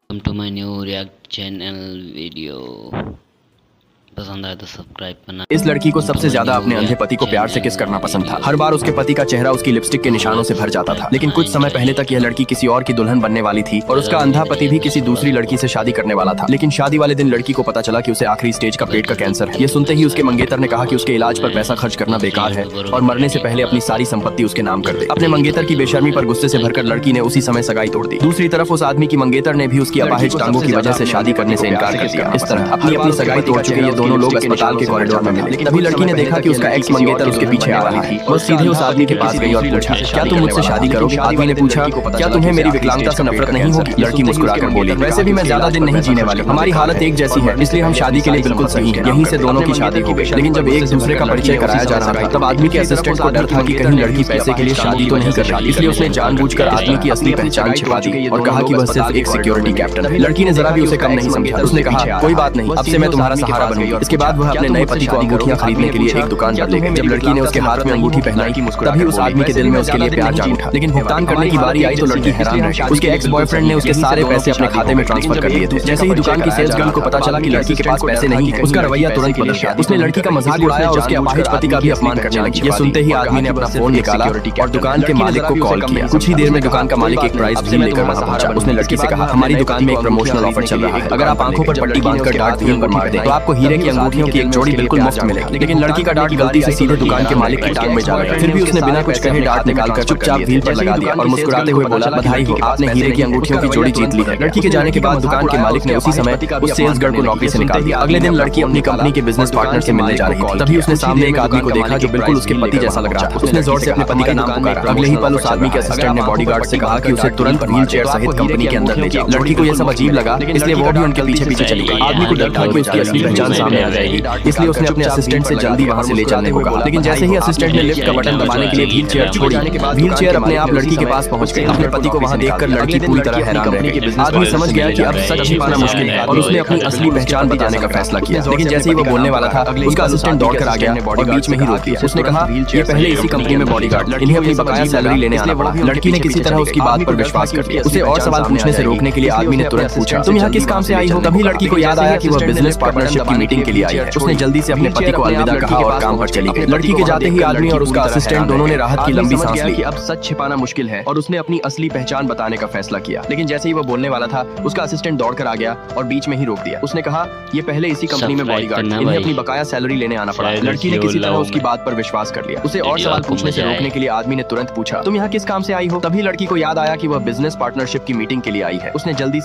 Welcome to my new react channel video. पसंद आए तो सब्सक्राइब करना। इस लड़की को सबसे ज्यादा अपने अंधे पति को प्यार से किस करना पसंद था। हर बार उसके पति का चेहरा उसकी लिपस्टिक के निशानों से भर जाता था। लेकिन कुछ समय पहले तक यह लड़की किसी और की दुल्हन बनने वाली थी और उसका अंधा पति भी किसी दूसरी लड़की से शादी करने वाला था। लेकिन शादी वाले दिन लड़की को पता चला कि उसे आखिरी स्टेज का पेट का कैंसर है। ये सुनते ही उसके मंगेतर ने कहा कि उसके इलाज पर पैसा खर्च करना बेकार है और मरने से पहले अपनी सारी संपत्ति उसके नाम कर दे। अपने मंगेतर की बेशर्मी पर गुस्से से भरकर लड़की ने उसी समय सगाई तोड़ दी। दूसरी तरफ उस आदमी की मंगेतर ने भी उसकी अपाहिज टांगों की वजह से शादी करने से इनकार कर दिया। इस तरह अपनी सगाई तोड़ चुके ये दोनों लोग अस्पताल के कॉरिडोर में मिले। तभी लड़की ने देखा कि उसका एक्स मंगेतर उसके पीछे आ रहा है। वो सीधे उस आदमी के पास गई और पूछा, क्या तुम मुझसे शादी करोगे? आदमी ने पूछा, क्या तुम्हें मेरी विकलांगता से नफरत नहीं होगी? लड़की मुस्कुराकर बोली, वैसे भी मैं ज्यादा दिन नहीं जीने वाली, हमारी हालत एक जैसी है, इसलिए हम शादी के लिए बिल्कुल सही हैं। यहीं से दोनों की शादी हो गई। लेकिन जब एक दूसरे का परिचय कराया जा रहा था तब आदमी के असिस्टेंट को डर था कि कहीं लड़की पैसे के लिए शादी तो नहीं कर रही, इसलिए उसने जानबूझकर आदमी की असली पहचान छिपा दी और कहा कि वह सिर्फ एक सिक्योरिटी कैप्टन है। लड़की ने जरा भी उसे कम नहीं समझा। उसने कहा, कोई बात नहीं, अब से मैं तुम्हारा सहारा बनूंगी। इसके बाद वह अपने नए पति को अंगूठियां खरीदने के लिए एक दुकान पर ले गई। जब लड़की ने उसके हाथ में अंगूठी पहनाई तभी उस आदमी के दिल में उसके लिए प्यार जाग उठा। लेकिन भुगतान करने की बारी आई तो लड़की हैरान रह गई। उसके एक्स बॉयफ्रेंड ने उसके सारे पैसे अपने खाते में ट्रांसफर कर दिए थे। जैसे ही दुकान की सेल्स गर्ल को पता चला कि लड़की के पास पैसे नहीं है, उसका रवैया तुरंत बदल गया। उसने लड़की का मजाक उड़ाया और उसके अपाहिज पति का भी अपमान करने लगी। ये सुनते ही आदमी ने अपना फोन निकाला और दुकान के मालिक को कॉल किया। कुछ ही देर में दुकान का मालिक एक प्राइस भी लेकर वहां पहुंचा। उसने लड़की से कहा, हमारी दुकान में एक प्रमोशनल ऑफर चल रहा है, अगर आप आंखों पर पट्टी बांधकर डार्ट भीम पर मार दें तो आपको हीरे की अंगूठियों की एक जोड़ी बिल्कुल मुफ्त मिलेगी। लेकिन लड़की का डार्ट गलती से सीधे दुकान के मालिक की टांग में जा लगा। फिर भी उसने बिना कुछ कहे डार्ट निकालकर चुपचाप व्हील पर लगा दिया और मुस्कुराते हुए बोला, बधाई हो, आपने हीरे की अंगूठियों की जोड़ी जीत ली है। लड़की के जाने के बाद दुकान के मालिक ने उसी समय उस सेल्स गर्ल को नौकरी से निकाल दिया। अगले दिन लड़की अपनी कंपनी के बिजनेस पार्टनर से मिलने जा रही थी। तभी उसने सामने एक आदमी को देखा जो बिल्कुल उसके पति जैसा लग रहा था। उसने जोर से अपने पति का नाम पुकारा। अगले ही पल उस आदमी के असिस्टेंट ने बॉडीगार्ड से कहा कि उसे तुरंत व्हील चेयर सहित कंपनी के अंदर ले जाओ। लड़की को यह सब अजीब लगा, इसलिए वो भी उनके पीछे पीछे चली गई। आदमी को डर था कि उसकी असली पहचान सामने आ जाएगी, इसलिए उसने अपने असिस्टेंट से जल्दी वहां से ले जाने को कहा। लेकिन जैसे ही असिस्टेंट ने लिफ्ट का बटन दबाने के लिए व्हील चेयर छोड़ी, व्हील चेयर अपने आप लड़की के पास पहुंच गई। अपने पति को वहां देखकर लड़की पूरी तरह हैरान रह गई। आदमी समझ गया कि अब सच छिपाना मुश्किल है और उसने अपनी असली पहचान बताने का फैसला किया। लेकिन जैसे ही वो बोलने वाला था उसका असिस्टेंट दौड़कर आ गया और बीच में ही रोक दिया। उसने कहा, ये पहले इसी कंपनी में बॉडीगार्ड, इन्हें अपनी बकाया सैलरी लेने आना पड़ा। लड़की ने किसी तरह उसकी बात पर विश्वास कर लिया। उसे और सवाल पूछने से रोकने के लिए आदमी ने तुरंत पूछा, तुम यहाँ किस काम से आई हो? तभी लड़की को याद आया कि वह बिजनेस पार्टनरशिप की मीटिंग के लिए आई है। उसने जल्दी से अपने पति को अलविदा कहा और काम पर चली गई। लड़की के जाते ही आदमी और उसका असिस्टेंट दोनों ने राहत की लंबी सांस ली। अब सच छिपाना मुश्किल है और उसने अपनी असली पहचान बताने का फैसला किया। लेकिन जैसे ही वो बोलने वाला था उसका असिस्टेंट दौड़कर आ गया और बीच में ही रोक दिया। उसने कहा, ये पहले इसी कंपनी में बॉडीगार्ड, इन्हें अपनी बकाया सैलरी लेने आना पड़ा। लड़की ने किसी तरह उसकी बात पर विश्वास कर लिया। उसे और सवाल पूछने से रोकने के लिए आदमी ने तुरंत पूछा, तुम यहाँ किस काम से आई हो? तभी लड़की को याद आया कि वह बिजनेस पार्टनरशिप की मीटिंग के लिए आई है। उसने जल्दी